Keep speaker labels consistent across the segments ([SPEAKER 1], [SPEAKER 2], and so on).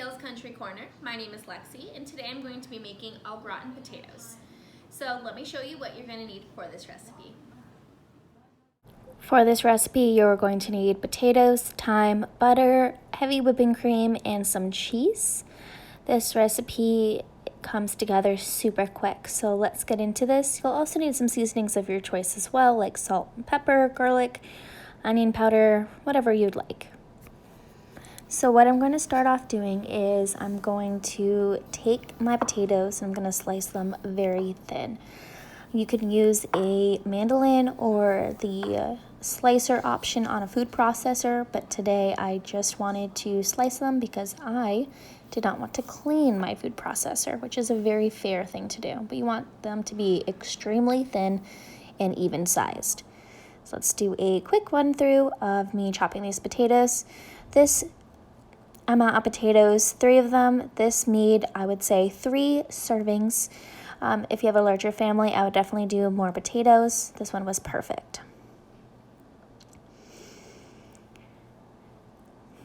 [SPEAKER 1] Gail's Country Corner. My name is Lexi, and today I'm going to be making au gratin potatoes. So let me show you what you're going to need for this recipe.
[SPEAKER 2] For this recipe, you're going to need potatoes, thyme, butter, heavy whipping cream, and some cheese. This recipe comes together super quick, so let's get into this. You'll also need some seasonings of your choice as well, like salt and pepper, garlic, onion powder, whatever you'd like. So what I'm going to start off doing is I'm going to take my potatoes and I'm going to slice them very thin. You can use a mandolin or the slicer option on a food processor, but today I just wanted to slice them because I did not want to clean my food processor, which is a very fair thing to do, but you want them to be extremely thin and even sized. So let's do a quick run through of me chopping these potatoes. This amount of potatoes, 3 of them, this made, I would say, 3 servings. If you have a larger family, I would definitely do more potatoes. This one was perfect.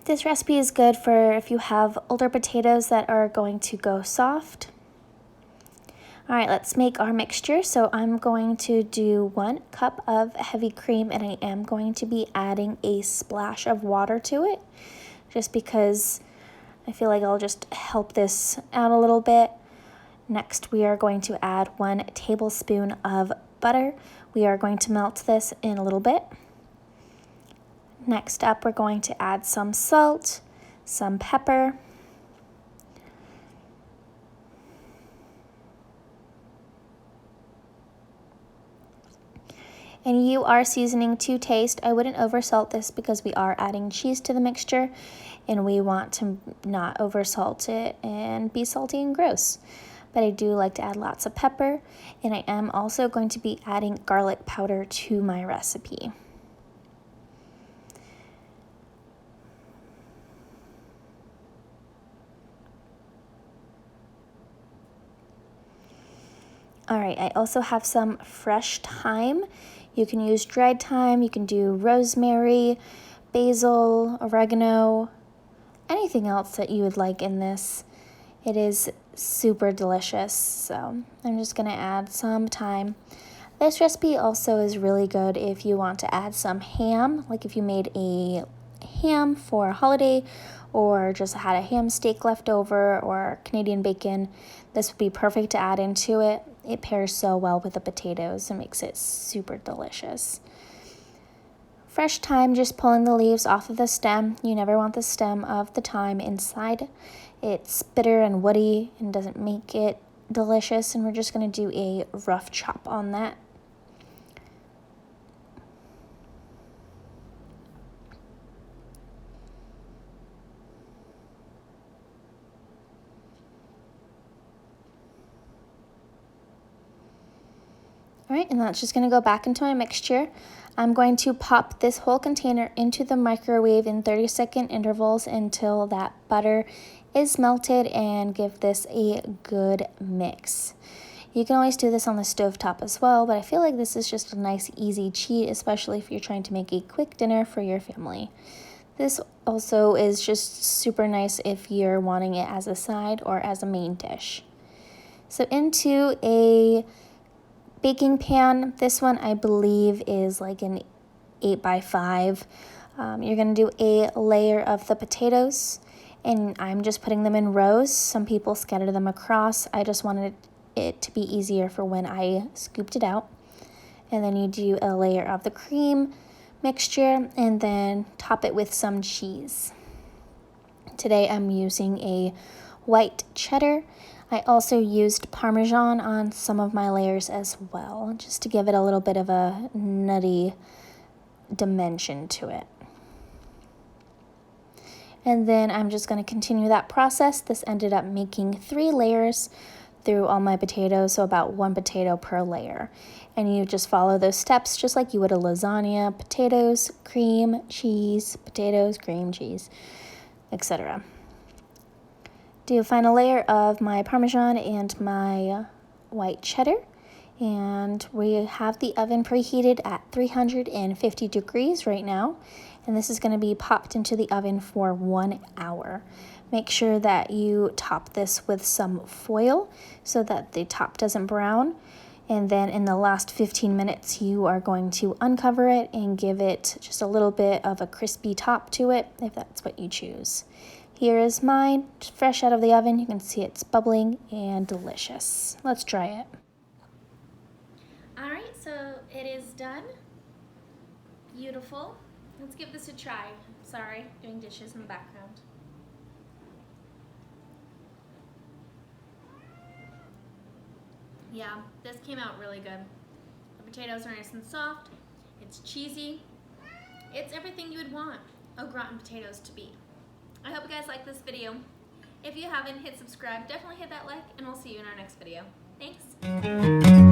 [SPEAKER 2] This recipe is good for if you have older potatoes that are going to go soft. All right, let's make our mixture. So I'm going to do 1 cup of heavy cream, and I am going to be adding a splash of water to it, just because I feel like I'll just help this out a little bit. Next, we are going to add 1 tablespoon of butter. We are going to melt this in a little bit. Next up, we're going to add some salt, some pepper, and you are seasoning to taste. I wouldn't oversalt this because we are adding cheese to the mixture, and we want to not oversalt it and be salty and gross. But I do like to add lots of pepper, and I am also going to be adding garlic powder to my recipe. All right, I also have some fresh thyme. You can use dried thyme, you can do rosemary, basil, oregano, anything else that you would like in this. It is super delicious, so I'm just gonna add some thyme. This recipe also is really good if you want to add some ham, like if you made a ham for a holiday or just had a ham steak left over or Canadian bacon. This would be perfect to add into it. It pairs so well with the potatoes and makes it super delicious. Fresh thyme, just pulling the leaves off of the stem. You never want the stem of the thyme inside. It's bitter and woody and doesn't make it delicious, and we're just going to do a rough chop on that. All right, and that's just going to go back into my mixture. I'm going to pop this whole container into the microwave in 30-second intervals until that butter is melted, and give this a good mix. You can always do this on the stovetop as well, but I feel like this is just a nice easy cheat, especially if you're trying to make a quick dinner for your family. This also is just super nice if you're wanting it as a side or as a main dish. So into a baking pan, this one I believe is like an 8x5. You're going to do a layer of the potatoes, and I'm just putting them in rows. Some people scatter them across. I just wanted it to be easier for when I scooped it out. And then you do a layer of the cream mixture and then top it with some cheese. Today I'm using a white cheddar. I also used Parmesan on some of my layers as well, just to give it a little bit of a nutty dimension to it. And then I'm just going to continue that process. This ended up making 3 layers through all my potatoes, so about 1 potato per layer. And you just follow those steps just like you would a lasagna: potatoes, cream, cheese, potatoes, cream, cheese, etc. Do a final layer of my Parmesan and my white cheddar, and we have the oven preheated at 350 degrees right now, and this is going to be popped into the oven for 1 hour. Make sure that you top this with some foil so that the top doesn't brown. And then in the last 15 minutes, you are going to uncover it and give it just a little bit of a crispy top to it, if that's what you choose. Here is mine, fresh out of the oven. You can see it's bubbling and delicious. Let's try it.
[SPEAKER 1] All right, so it is done. Beautiful. Let's give this a try. Sorry, doing dishes in the background. Yeah, this came out really good. The potatoes are nice and soft. It's cheesy. It's everything you would want au gratin potatoes to be. I hope you guys like this video. If you haven't, hit subscribe. Definitely hit that like, and we'll see you in our next video. Thanks.